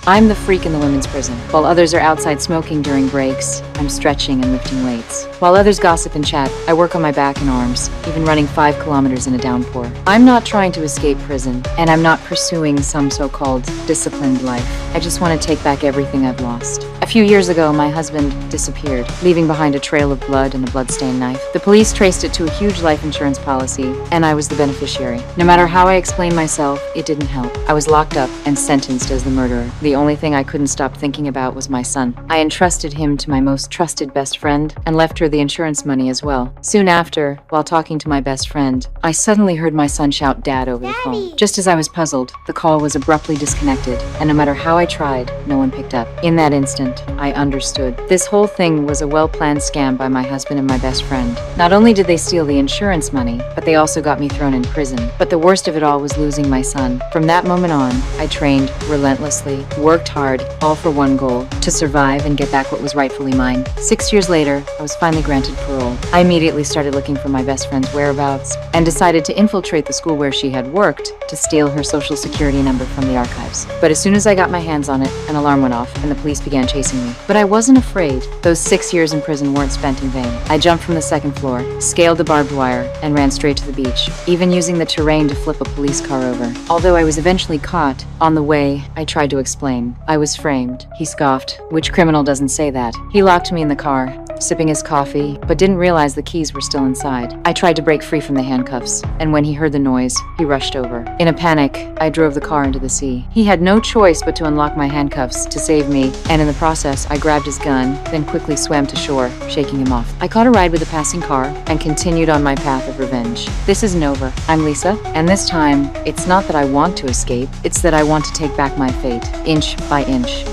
I'm the freak in the women's prison. While others are outside smoking during breaks, I'm stretching and lifting weights. While others gossip and chat, I work on my back and arms, even running 5 kilometers in a downpour. I'm not trying to escape prison, and I'm not pursuing some so-called disciplined life. I just want to take back everything I've lost. A few years ago, my husband disappeared, leaving behind a trail of blood and a bloodstained knife. The police traced it to a huge life insurance policy, and I was the beneficiary. No matter how I explained myself, it didn't help. I was locked up and sentenced as the murderer. The only thing I couldn't stop thinking about was my son. I entrusted him to my most trusted best friend and left her the insurance money as well. Soon after, while talking to my best friend, I suddenly heard my son shout "Dad" over the phone. Just as I was puzzled, the call was abruptly disconnected, and no matter how I tried, no one picked up. In that instant, I understood. This whole thing was a well-planned scam by my husband and my best friend. Not only did they steal the insurance money, but they also got me thrown in prison. But the worst of it all was losing my son. From that moment on, I trained relentlessly, worked hard, all for one goal: to survive and get back what was rightfully mine. 6 years later, I was finally granted parole. I immediately started looking for my best friend's whereabouts and decided to infiltrate the school where she had worked to steal her social security number from the archives. But as soon as I got my hands on it, an alarm went off and the police began chasing me. But I wasn't afraid. Those 6 years in prison weren't spent in vain. I jumped from the second floor, scaled the barbed wire, and ran straight to the beach, even using the terrain to flip a police car over. Although I was eventually caught, on the way, I tried to explain. I was framed. He scoffed. Which criminal doesn't say that? He locked me in the car, sipping his coffee, but didn't realize the keys were still inside. I tried to break free from the handcuffs, and when he heard the noise, he rushed over. In a panic, I drove the car into the sea. He had no choice but to unlock my handcuffs to save me, and in the process, I grabbed his gun, then quickly swam to shore, shaking him off. I caught a ride with a passing car and continued on my path of revenge. This isn't over. I'm Lisa, and this time, it's not that I want to escape, it's that I want to take back my fate, inch by inch.